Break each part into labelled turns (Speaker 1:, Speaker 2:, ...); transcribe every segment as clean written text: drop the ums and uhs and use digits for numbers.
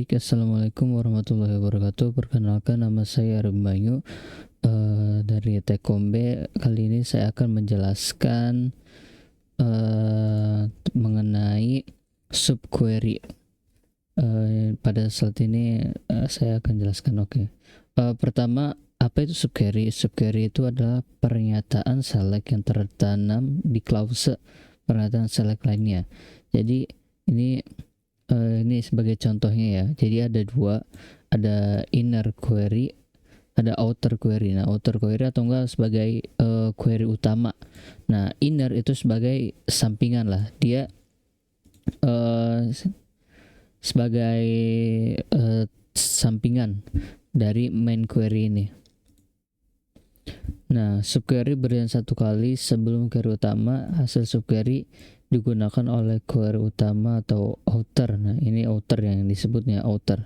Speaker 1: Baik, assalamualaikum warahmatullahi wabarakatuh. Perkenalkan, nama saya Arif Banyu dari Tekombe. Kali ini saya akan menjelaskan mengenai subquery. Pada saat ini saya akan jelaskan. Pertama, apa itu subquery? Subquery itu adalah pernyataan select yang tertanam di klause pernyataan select lainnya. Jadi ini sebagai contohnya ya. Jadi ada dua, ada inner query, ada outer query. Nah, outer query atau enggak sebagai query utama. Nah, inner itu sebagai sampingan lah. Dia sebagai sampingan dari main query ini. Nah, subquery berjalan satu kali sebelum query utama. Hasil subquery digunakan oleh query utama atau outer. Nah, ini outer yang disebutnya outer.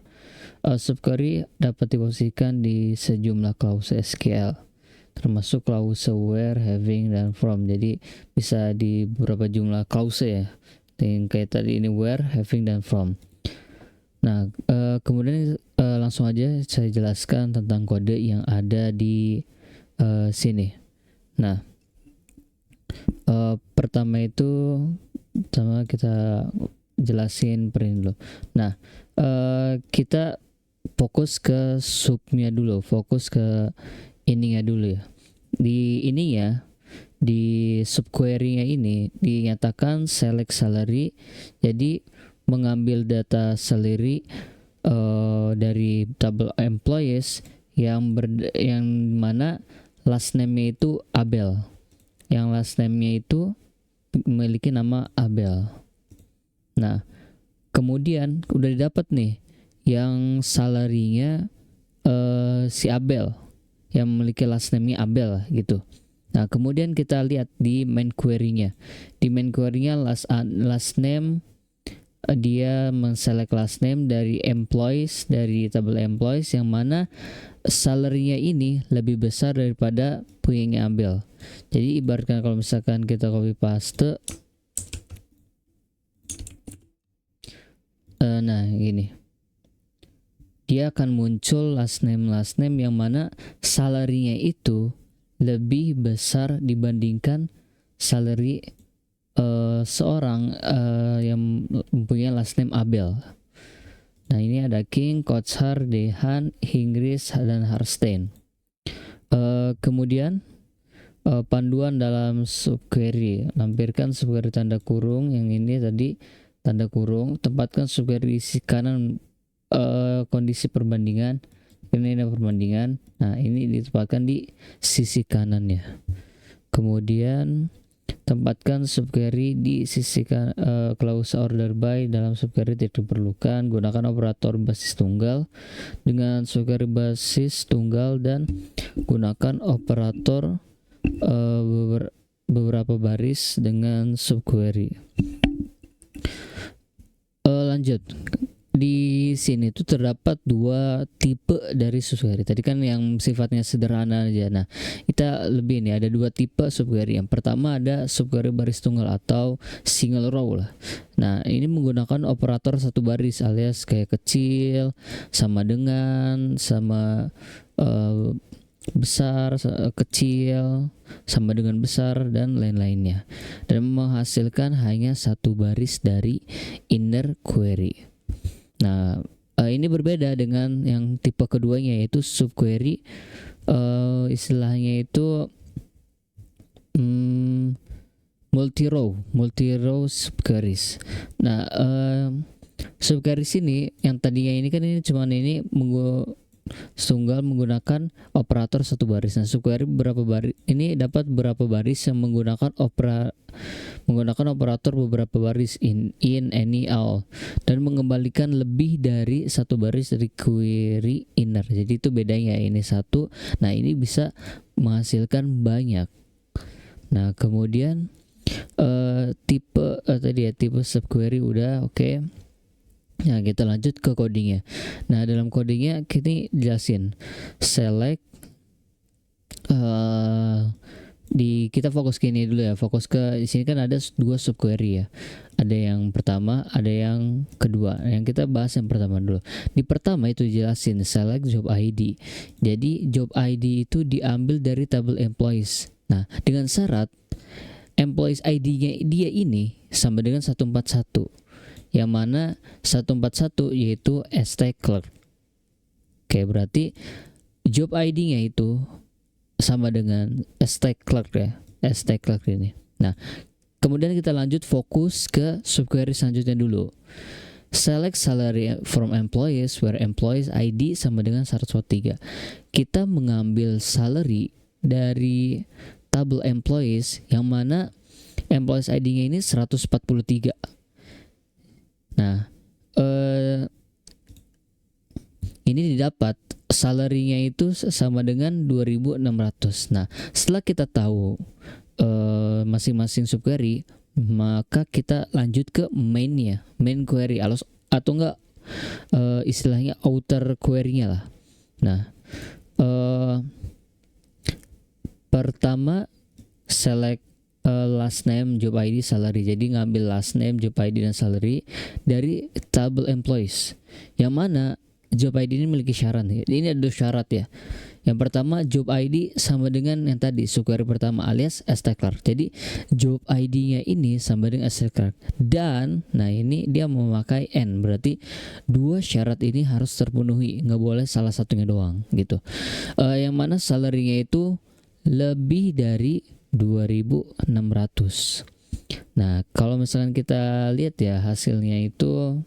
Speaker 1: Subquery dapat diposisikan di sejumlah klause SQL, termasuk klause where, having, dan from. Jadi bisa di beberapa jumlah klause ya, yang kayak tadi ini where, having, dan from. Nah, kemudian langsung aja saya jelaskan tentang kode yang ada di sini. Nah, pertama kita jelasin print dulu. Nah, kita fokus ke subnya dulu, fokus ke ininya dulu ya. Di ininya, di subquery-nya ini dinyatakan select salary. Jadi mengambil data salary dari table employees yang mana last name-nya itu Abel. Yang last name-nya itu memiliki nama Abel. Nah, kemudian udah didapat nih yang salary-nya si Abel, yang memiliki last name-nya Abel gitu. Nah, kemudian kita lihat di main query-nya. Di main query-nya last name, dia men-select last name dari employees, dari table employees, yang mana salary-nya ini lebih besar daripada punyanya Abel. Jadi ibaratkan kalau misalkan kita copy paste, nah gini, dia akan muncul last name yang mana salary-nya itu lebih besar dibandingkan salary seorang yang mempunyai last name Abel. Nah, ini ada King, Kochhar, Dehan, Hingris, dan Harstein. Kemudian panduan dalam subquery, lampirkan subquery tanda kurung. Yang ini tadi tanda kurung. Tempatkan subquery di sisi kanan kondisi perbandingan. Ini ada perbandingan. Nah, ini ditempatkan di sisi kanannya. Kemudian tempatkan subquery di sisi klause order by. Dalam subquery tidak diperlukan. Gunakan operator basis tunggal dengan subquery basis tunggal, dan gunakan operator beberapa baris dengan subquery. Lanjut. Di sini tuh terdapat dua tipe dari subquery. Tadi kan yang sifatnya sederhana aja. Nah, kita lebih nih, ada dua tipe subquery. Yang pertama ada subquery baris tunggal atau single row lah. Nah, ini menggunakan operator satu baris, alias kayak kecil, sama dengan, sama besar, kecil, sama dengan besar, dan lain-lainnya, dan menghasilkan hanya satu baris dari inner query. Nah, ini berbeda dengan yang tipe keduanya, yaitu subquery, istilahnya itu multi row subqueries. Nah, subqueries ini yang tadinya ini kan ini cuman ini tunggal menggunakan operator satu baris. Nah, subquery berapa baris ini dapat berapa baris yang menggunakan operator beberapa baris in, any, all, dan mengembalikan lebih dari satu baris dari query inner. Jadi itu bedanya, ini satu. Nah, ini bisa menghasilkan banyak. Nah, kemudian tipe subquery udah oke. Nah, kita lanjut ke codingnya. Nah, dalam codingnya kita jelasin select kita fokus ke ini dulu ya. Fokus ke di sini kan ada dua subquery ya. Ada yang pertama, ada yang kedua. Yang kita bahas yang pertama dulu. Di pertama itu jelasin select job ID. Jadi job ID itu diambil dari tabel employees. Nah, dengan syarat employees ID-nya dia ini sama dengan 141. Yang mana 141 yaitu ST clerk. Oke, berarti job ID-nya itu sama dengan ST clerk ya, ST clerk ini. Nah, kemudian kita lanjut fokus ke subquery selanjutnya dulu. Select salary from employees where employees ID sama dengan 103. Kita mengambil salary dari tabel employees yang mana employees ID-nya ini 143. Nah, ini didapat salary-nya itu sama dengan 2.600. Nah, setelah kita tahu masing-masing subquery, maka kita lanjut ke main-nya, main query atau enggak istilahnya outer query-nya lah. Nah, pertama select last name, job ID, salary. Jadi ngambil last name, job ID dan salary dari tabel employees. Yang mana job ID ini memiliki syarat nih. Ini ada syarat ya. Yang pertama job ID sama dengan yang tadi subquery pertama alias ST clerk. Jadi job ID-nya ini sama dengan ST clerk. Dan nah ini dia memakai N, berarti dua syarat ini harus terpenuhi, nggak boleh salah satunya doang gitu. Yang mana salary-nya itu lebih dari 2.600. Nah, kalau misalkan kita lihat ya hasilnya itu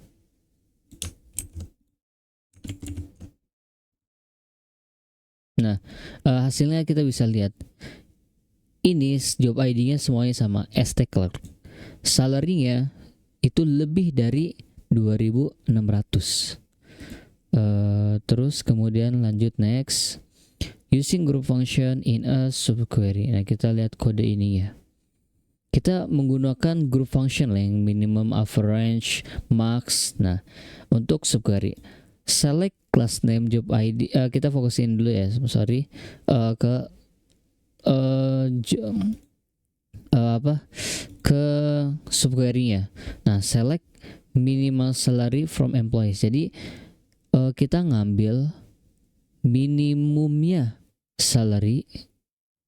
Speaker 1: hasilnya kita bisa lihat ini job ID-nya semuanya sama ST clerk. Salary-nya itu lebih dari 2.600. Terus kemudian lanjut next. Using group function in a subquery. Nah, kita lihat kode ini ya. Kita menggunakan group function lah yang minimum, average, max. Nah, untuk subquery select class name, job ID. Kita fokusin dulu ya, sorry, ke ke subquery-nya. Nah, select minimal salary from employees. Jadi kita ngambil minimumnya salary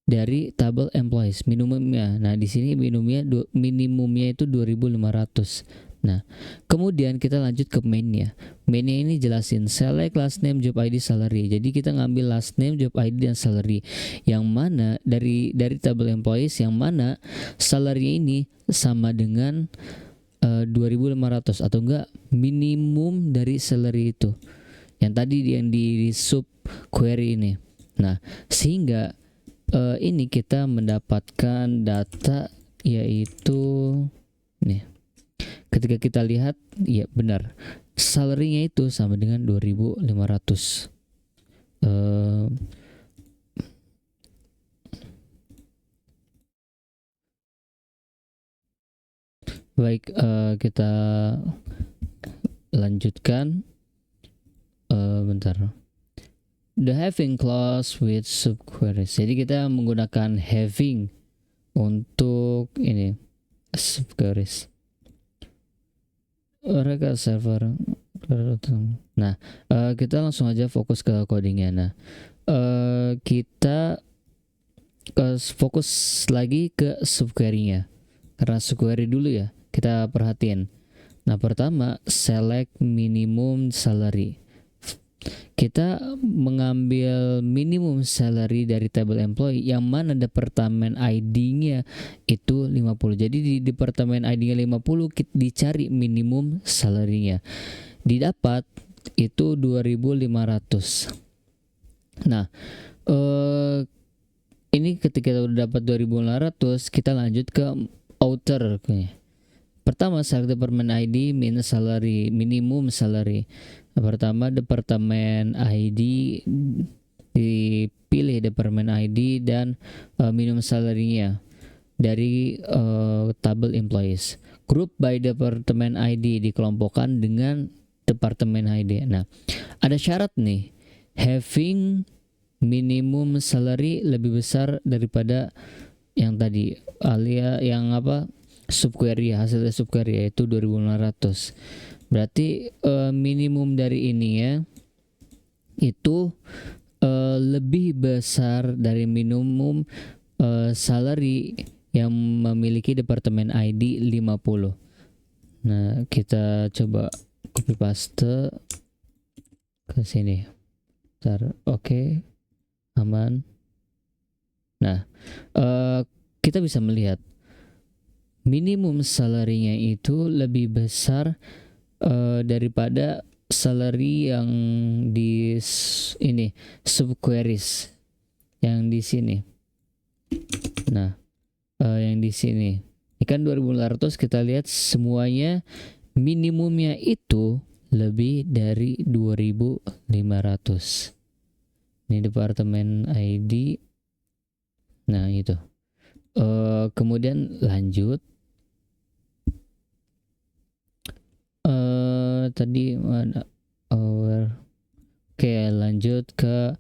Speaker 1: dari tabel employees, minimumnya. Nah, di sini minimumnya itu 2.500. Nah, kemudian kita lanjut ke mainnya. Mainnya ini jelasin select last name, job ID, salary. Jadi kita ngambil last name, job ID dan salary. Yang mana dari tabel employees yang mana salary ini sama dengan 2.500 atau enggak minimum dari salary itu. Yang tadi yang di sub query ini. Nah, sehingga ini kita mendapatkan data yaitu nih. Ketika kita lihat, ya benar, salary-nya itu sama dengan 2.500. Baik, kita lanjutkan. Bentar. The having clause with subqueries. Jadi kita menggunakan having untuk ini subqueries. Record server. Nah, kita langsung aja fokus ke codingnya. Nah, kita fokus lagi ke subquery-nya. Karena subquery dulu ya, kita perhatiin. Nah, pertama select minimum salary. Kita mengambil minimum salary dari tabel employee yang mana departemen ID-nya itu 50. Jadi di departemen ID-nya 50 kita dicari minimum salary-nya. Didapat itu 2.500. Nah, ini ketika udah dapat 2.500, kita lanjut ke outer. Pertama select department ID minus salary, minimum salary. Pertama departemen ID, dipilih departemen ID dan minimum salary-nya dari tabel employees. Group by departemen ID, dikelompokkan dengan departemen ID. Nah, ada syarat nih, having minimum salary lebih besar daripada yang tadi alias yang apa, subquery, hasilnya subquery yaitu 2500. Berarti minimum dari ini ya itu lebih besar dari minimum salary yang memiliki departemen ID 50. Nah, kita coba copy paste ke sini. Oke. Aman. Nah, kita bisa melihat minimum salary-nya itu lebih besar daripada salary yang di ini subqueries yang di sini. Nah, yang di sini ikan 2500, kita lihat semuanya minimumnya itu lebih dari 2500. Ini departemen ID. Nah itu. Kemudian lanjut. Tadi mana? Oke, lanjut ke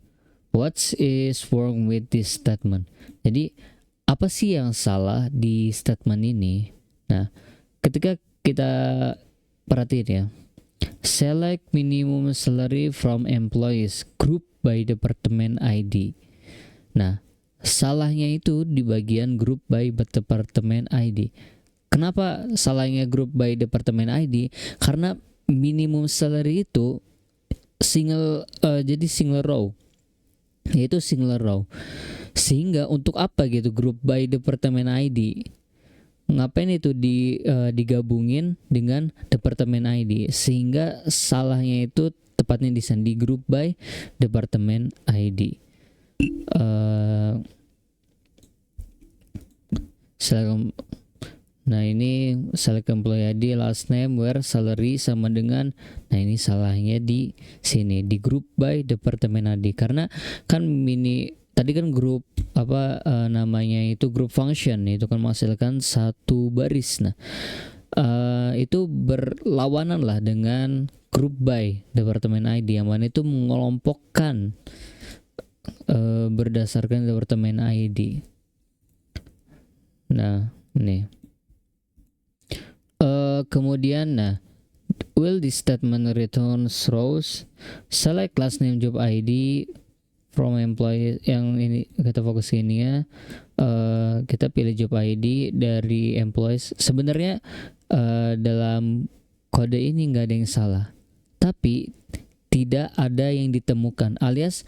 Speaker 1: what is wrong with this statement. Jadi apa sih yang salah di statement ini? Nah, ketika kita perhatiin ya, select minimum salary from employees group by department ID. Nah, salahnya itu di bagian group by department ID. Kenapa salahnya group by department ID? Karena minimum salary itu jadi single row, yaitu single row. Sehingga untuk apa gitu group by department ID? Ngapain itu digabungin dengan departemen ID, sehingga salahnya itu tepatnya di group by departemen ID. Nah ini select employee ID, last name, where, salary sama dengan. Nah ini salahnya di sini di group by departemen ID, karena kan tadi kan grup namanya itu group function, itu kan menghasilkan satu baris. Nah itu berlawanan lah dengan group by departemen ID yang mana itu mengelompokkan berdasarkan departemen ID. Nah ini kemudian will this statement return rows, select last name job ID from employee. Yang ini kita fokus ini ya, kita pilih job ID dari employees. Sebenarnya dalam kode ini nggak ada yang salah, tapi tidak ada yang ditemukan, alias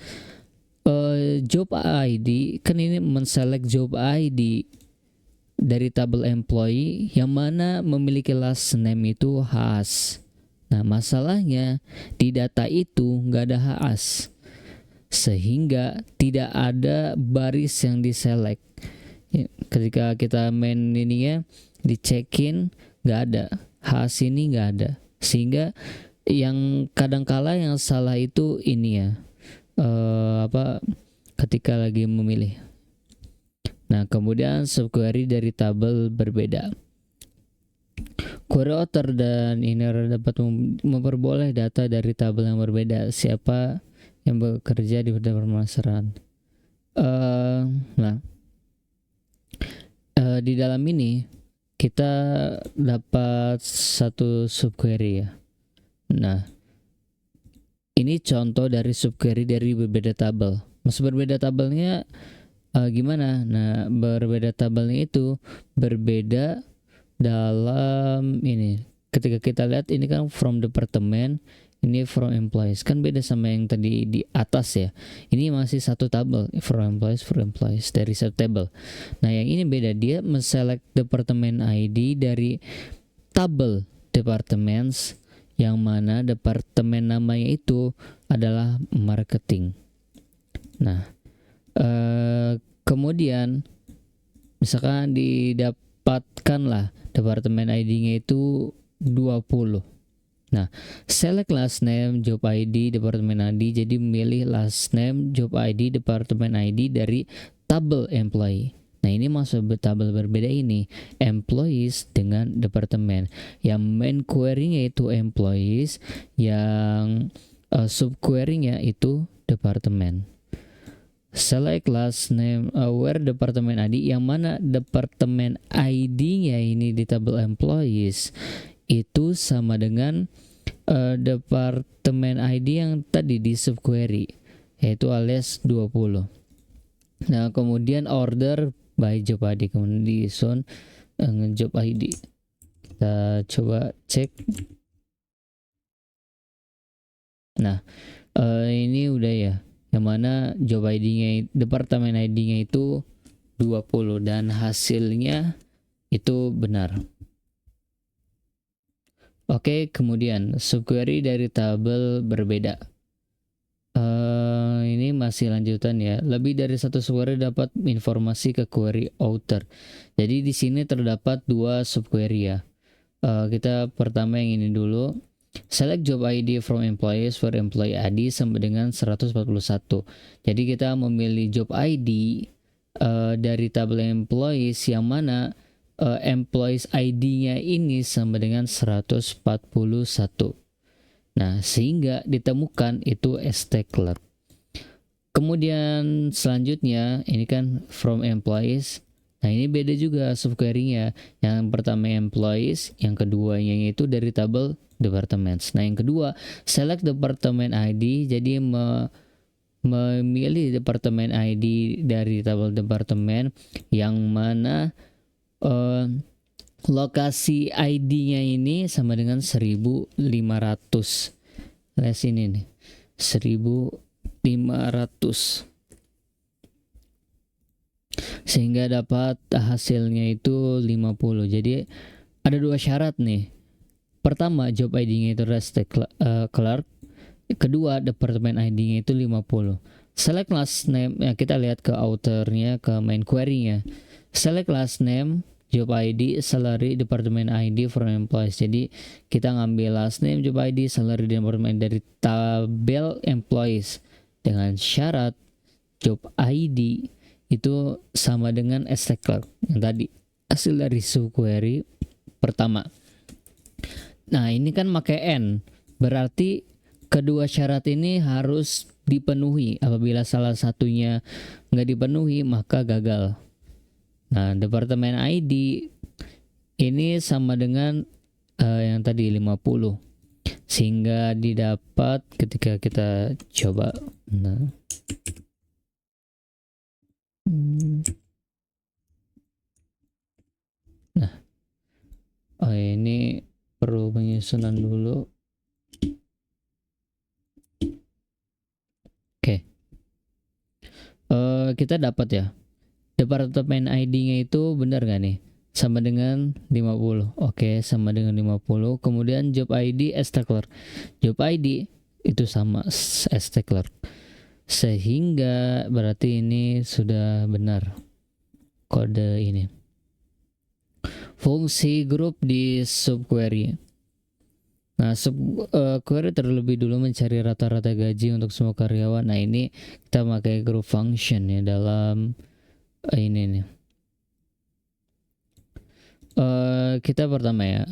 Speaker 1: job ID kan ini men-select job ID dari tabel employee yang mana memiliki last name itu Haas. Nah masalahnya di data itu nggak ada Haas, sehingga tidak ada baris yang diselect. Ketika kita main ini ya, dicekin nggak ada Haas, ini nggak ada, sehingga yang kadangkala yang salah itu ini ya, ketika lagi memilih. Nah kemudian subquery dari tabel berbeda. Query author dan inner dapat memperoleh data dari tabel yang berbeda. Siapa yang bekerja di permasalahan. Di dalam ini kita dapat satu subquery ya. Nah ini contoh dari subquery dari berbeda tabel. Maksud berbeda tabelnya gimana? Nah berbeda tabelnya itu berbeda dalam ini. Ketika kita lihat ini kan from department, ini from employees, kan beda sama yang tadi di atas ya. Ini masih satu tabel, from employees dari satu tabel. Nah yang ini beda, dia men-select departemen ID dari tabel departments, yang mana departemen namanya itu adalah marketing. Nah kemudian misalkan didapatkanlah departemen ID-nya itu 20. Nah, select last name job ID departemen ID, jadi memilih last name job ID departemen ID dari tabel employee. Nah, ini masuk tabel berbeda ini, employees dengan departemen. Yang main query-nya itu employees, yang subquery-nya itu departemen. select last name where department ID, yang mana departemen ID-nya ini di tabel employees itu sama dengan departemen ID yang tadi di subquery, yaitu alias 20. Nah, kemudian order by job ID, kemudian di zone job ID. Kita coba cek. Nah, ini udah ya, yang mana job ID-nya, departemen ID-nya itu 20 dan hasilnya itu benar. Oke, kemudian subquery dari tabel berbeda. Ini masih lanjutan ya. Lebih dari satu subquery dapat informasi ke query outer. Jadi di sini terdapat dua subquery ya. Kita pertama yang ini dulu. Select job ID from employees for employee ID sampai dengan 141. Jadi kita memilih job ID dari tabel employees yang mana employees ID-nya ini sama dengan 141. Nah, sehingga ditemukan itu ST clerk. Kemudian selanjutnya ini kan from employees. Nah, ini beda juga subquery-nya. Yang pertama employees, yang keduanya itu dari tabel departments. Nah, yang kedua select department ID, jadi memilih departemen ID dari tabel departemen yang mana lokasi ID-nya ini sama dengan 1500. Les ini nih 1500, sehingga dapat hasilnya itu 50. Jadi ada dua syarat nih. Pertama, job ID-nya itu rest clerk. Kedua, departemen ID-nya itu 50. Select last name, ya kita lihat ke outernya, ke main query-nya. Select last name, job ID, salary, departemen ID from employees. Jadi kita ngambil last name, job ID, salary, departemen dari tabel employees dengan syarat job ID itu sama dengan ST clerk yang tadi hasil dari subquery pertama. Nah, ini kan pakai N, berarti kedua syarat ini harus dipenuhi. Apabila salah satunya nggak dipenuhi maka gagal. Nah, departemen ID ini sama dengan yang tadi 50, sehingga didapat ketika kita coba. Nah, ini perlu penyusunan dulu. Oke. Kita dapat ya. Departemen ID-nya itu benar gak nih? Sama dengan 50. Oke, sama dengan 50. Kemudian job ID ST clerk. Job ID itu sama ST clerk. Sehingga berarti ini sudah benar kode ini. Fungsi grup di subquery. Nah, subquery terlebih dulu mencari rata-rata gaji untuk semua karyawan. Nah, ini kita pakai group function ya dalam ini nih. Kita pertama ya.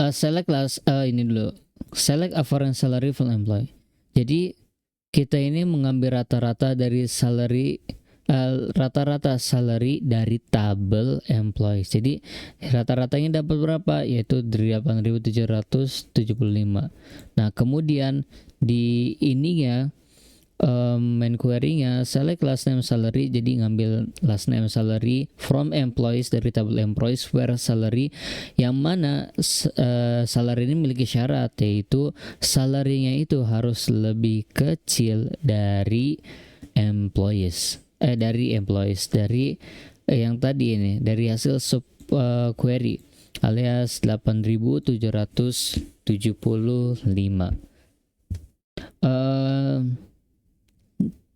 Speaker 1: Select last ini dulu. Select average salary for employee. Jadi kita ini mengambil rata-rata dari salary, rata-rata salary dari tabel employees. Jadi rata-ratanya dapat berapa? Yaitu 8.775. Nah, kemudian di ininya main query-nya select last name salary, jadi ngambil last name salary from employees dari tabel employees where salary, yang mana salary ini memiliki syarat, yaitu salary-nya itu harus lebih kecil dari employees dari yang tadi ini, dari hasil sub query alias 8.775.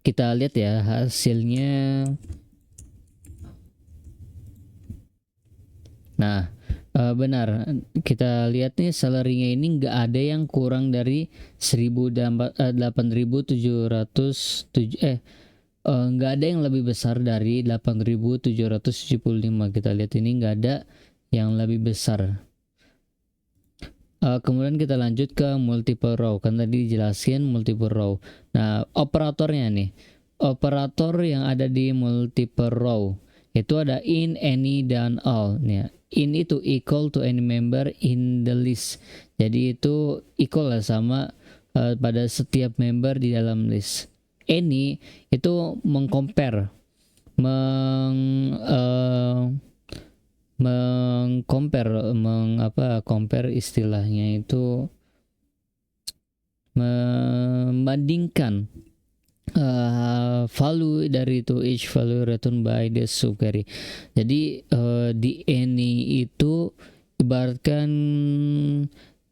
Speaker 1: Kita lihat ya hasilnya. Nah, benar, kita lihat nih salary-nya ini nggak ada yang kurang dari 8.707, nggak ada yang lebih besar dari 8.775. Kita lihat ini nggak ada yang lebih besar. Kemudian kita lanjut ke multiple row, kan tadi dijelasin multiple row. Nah, operatornya nih, operator yang ada di multiple row itu ada in, any, dan all. Nih, in itu equal to any member in the list, jadi itu equal lah sama pada setiap member di dalam list. Any itu mengcompare, compare istilahnya itu membandingkan value dari itu, each value returned by the subquery. Jadi di any itu ibaratkan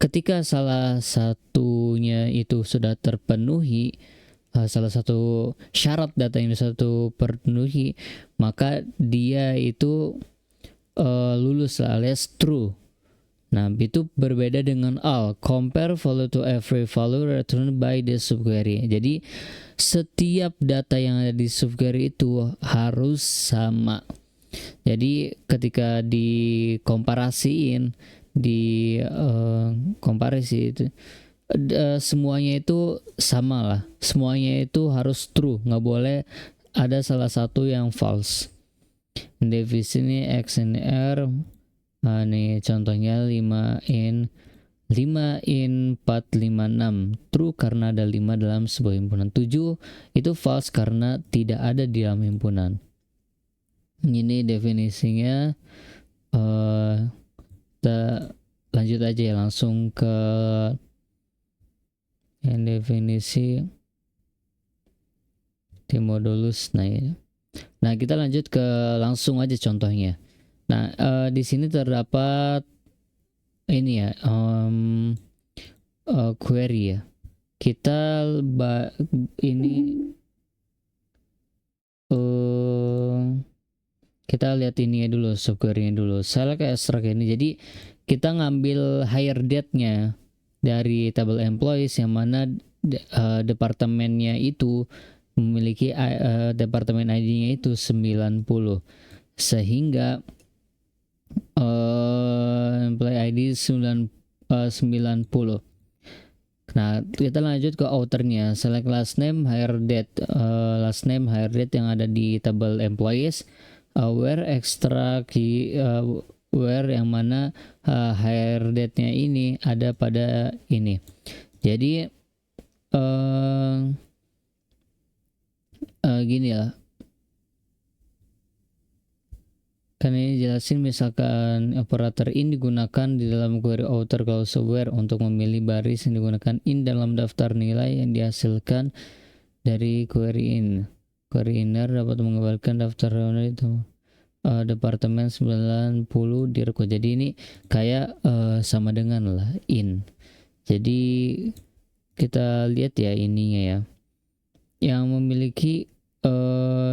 Speaker 1: ketika salah satunya itu sudah terpenuhi, salah satu syarat data yang satu terpenuhi, maka dia itu lulus lah, alias true. Nah, itu berbeda dengan all, compare value to every value returned by the subquery. Jadi setiap data yang ada di subquery itu harus sama. Jadi ketika dikomparasiin, di komparasi itu semuanya itu sama lah, semuanya itu harus true, nggak boleh ada salah satu yang false. Definisi X and R, nih contohnya 5 in 456 true karena ada 5 dalam sebuah himpunan. 7 itu false karena tidak ada di dalam himpunan. Ini definisinya. Kita lanjut aja ya, langsung ke yang definisi Timodolus. Nah, kita lanjut ke langsung aja contohnya. Nah, di sini terdapat ini ya, query ya. Kita kita lihat ini ya dulu, subquery-nya dulu. Select extract ini. Jadi kita ngambil hire date-nya dari tabel employees yang mana departemennya itu memiliki departemen ID-nya itu 90, sehingga employee ID 90. Nah, kita lanjut ke outernya. Select last name hire date, last name hire date yang ada di tabel employees, where extra key, where yang mana hire date-nya ini ada pada ini. Jadi gini lah, kan ini jelasin misalkan operator in digunakan di dalam query outer clause where untuk memilih baris yang digunakan in dalam daftar nilai yang dihasilkan dari query in. Query inner dapat mengembalikan daftar itu departemen 90 di record. Jadi ini kayak sama dengan lah in. Jadi kita lihat ya ininya ya, yang memiliki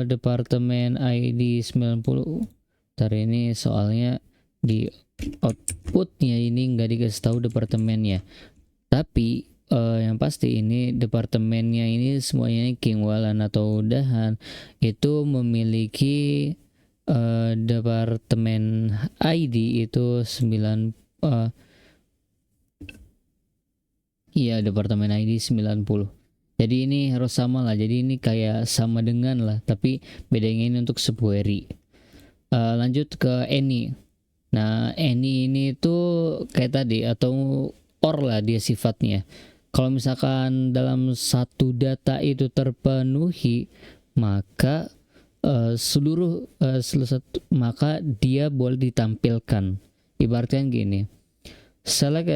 Speaker 1: departemen ID 90. Hari ini soalnya di outputnya ini nggak dikasih tahu departemennya, tapi yang pasti ini departemennya ini semuanya Kingwalan atau Udahan itu memiliki departemen ID itu 9, iya departemen ID 90. Jadi ini harus sama lah, jadi ini kayak sama dengan lah, tapi bedanya ini untuk subquery. Lanjut ke any. Nah, any ini tuh kayak tadi atau or lah dia sifatnya. Kalau misalkan dalam satu data itu terpenuhi, maka maka dia boleh ditampilkan. Ibaratnya gini, select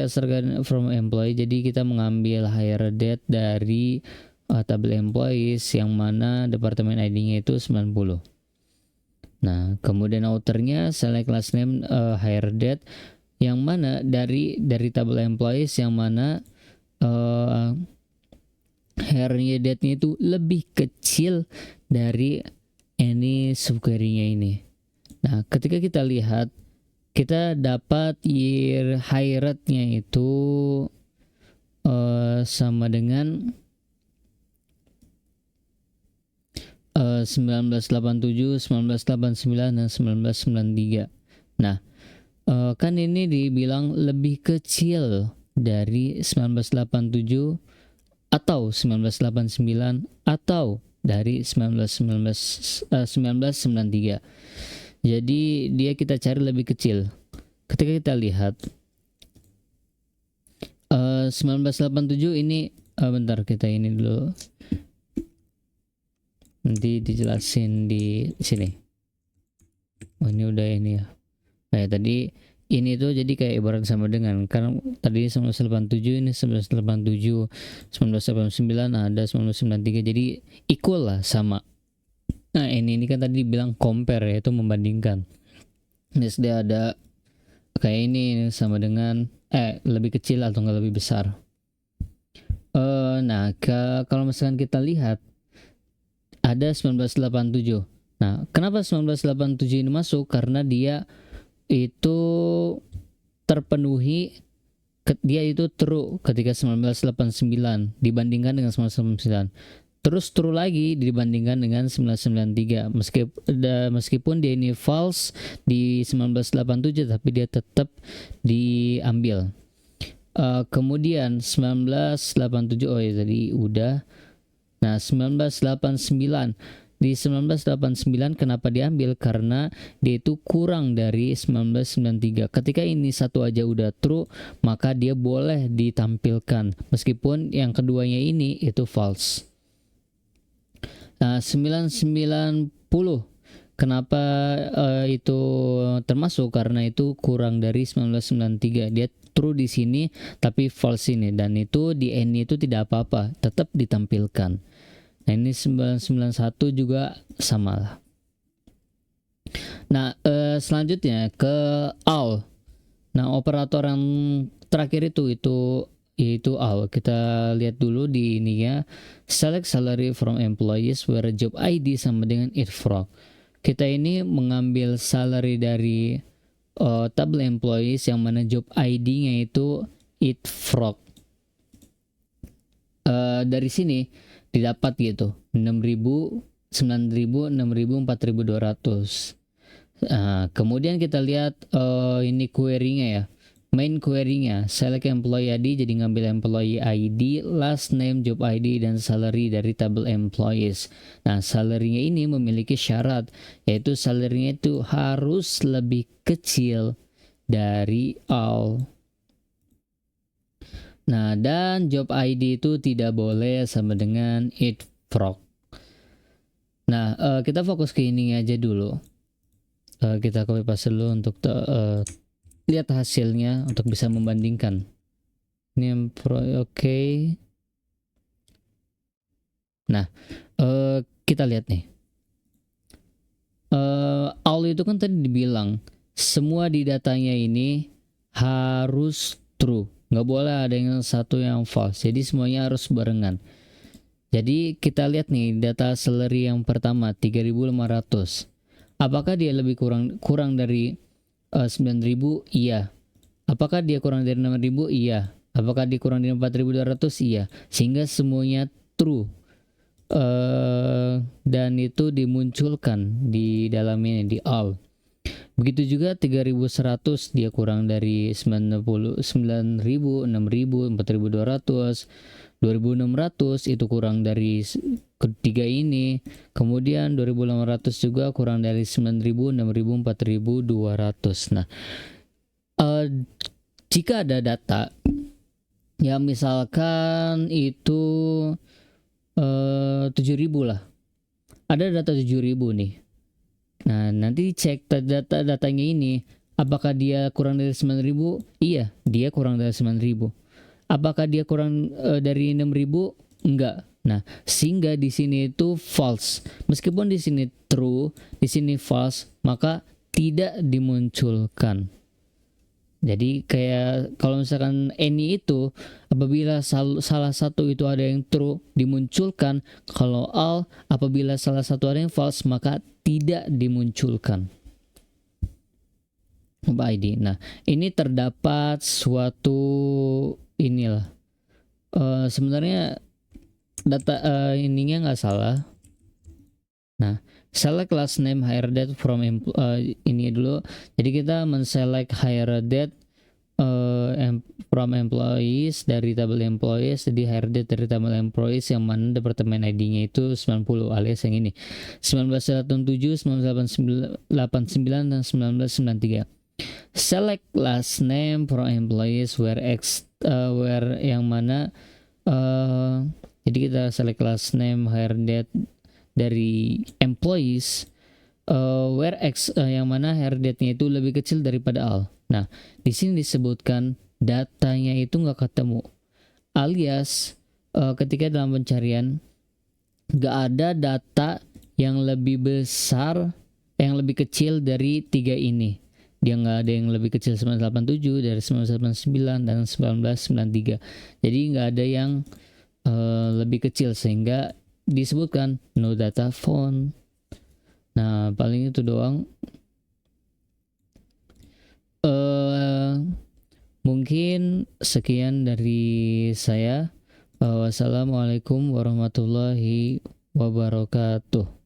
Speaker 1: from employee. Jadi kita mengambil hire date dari tabel employees yang mana departemen ID-nya itu 90. Nah, kemudian outernya select last name hire date yang mana dari tabel employees yang mana hire date-nya itu lebih kecil dari any subquery-nya ini. Nah, ketika kita lihat, kita dapat year hire-nya itu sama dengan 1987, 1989, dan 1993. Nah, kan ini dibilang lebih kecil dari 1987 atau 1989 atau dari 1993. Jadi dia kita cari lebih kecil. Ketika kita lihat 1987 ini bentar, kita ini dulu, nanti dijelasin di sini. Oh, ini udah ini ya. Kayak tadi ini tuh jadi kayak ibarat sama dengan, karena tadi 1987 ini 1987, 1989 ada 1993, jadi equal lah, sama. Nah ini kan tadi bilang compare, yaitu membandingkan. Next dia ada kayak ini sama dengan lebih kecil atau enggak lebih besar. Nah kalau misalkan kita lihat ada 1987. Nah kenapa 1987 ini masuk? Karena dia itu terpenuhi, dia itu true ketika 1989 dibandingkan dengan 1999. Terus true lagi dibandingkan dengan 1993. Meskipun dia ini false di 1987, tapi dia tetap diambil. Kemudian 1987, oh ya tadi udah. Nah 1989, di 1989 kenapa diambil? Karena dia itu kurang dari 1993. Ketika ini satu aja udah true, maka dia boleh ditampilkan, meskipun yang keduanya ini itu false. Nah 990 kenapa itu termasuk? Karena itu kurang dari 1993. Dia true di sini tapi false ini, dan itu di N itu tidak apa-apa, tetap ditampilkan. Nah ini 991 juga sama lah. Nah selanjutnya ke AL. Nah operator yang terakhir itu AL. Kita lihat dulu di ini ya. Select salary from employees where job ID sama dengan itfrog. Kita ini mengambil salary dari table employees yang mana job ID-nya itu itfrog. Dari sini didapat gitu 6.000, 9.000, 6.000, 4.200. Kemudian kita lihat ini query-nya ya. Main query-nya select employee ID, jadi ngambil employee ID, last name, job ID, dan salary dari table employees. Nah salary-nya ini memiliki syarat, yaitu salary-nya itu harus lebih kecil dari all. Nah dan job ID itu tidak boleh sama dengan itfrog. Nah kita fokus ke ini aja dulu. Kita copy paste dulu untuk lihat hasilnya untuk bisa membandingkan. Ini oke. Nah kita lihat nih. All itu kan tadi dibilang semua di datanya ini harus true, nggak boleh ada yang satu yang false, jadi semuanya harus barengan. Jadi kita lihat nih data salary yang pertama 3.500. Apakah dia lebih kurang dari 9.000? Iya. Apakah dia kurang dari 6.000? Iya. Apakah dia kurang dari 4.200? Iya. Sehingga semuanya true. Dan itu dimunculkan di dalam ini, di all. Begitu juga 3.100, dia kurang dari 9.000, 6.000, 4.200, 2.600 itu kurang dari ketiga ini. Kemudian 2.800 juga kurang dari 9.000, 6.000, 4.200. Nah jika ada data ya misalkan itu 7.000 lah, ada data 7.000 nih. Nah nanti cek datanya ini, apakah dia kurang dari 9.000? Iya, dia kurang dari 9.000. Apakah dia kurang dari 6.000? Enggak. Nah, sehingga di sini itu false. Meskipun di sini true, di sini false, maka tidak dimunculkan. Jadi kayak kalau misalkan any itu apabila salah satu itu ada yang true dimunculkan, kalau all apabila salah satu ada yang false maka tidak dimunculkan. ID. Nah, ini terdapat suatu inilah. Sebenarnya data ininya nggak salah. Nah, select last name hire date from ini dulu. Jadi kita men-select hire date from employees dari tabel employees, jadi hire date dari tabel employees yang mana departemen ID-nya itu 90 alias yang ini 1987, 1989 dan 1993. Select last name from employees where yang mana jadi kita select last name hire date dari employees where X yang mana hire date-nya itu lebih kecil daripada al. Nah, di sini disebutkan datanya itu nggak ketemu, alias ketika dalam pencarian nggak ada data yang lebih besar, yang lebih kecil dari 3 ini. Dia nggak ada yang lebih kecil 1987 dari 1989 dan 1993. Jadi nggak ada yang lebih kecil sehingga disebutkan no data found. Nah, paling itu doang. Mungkin sekian dari saya. Wassalamualaikum warahmatullahi wabarakatuh.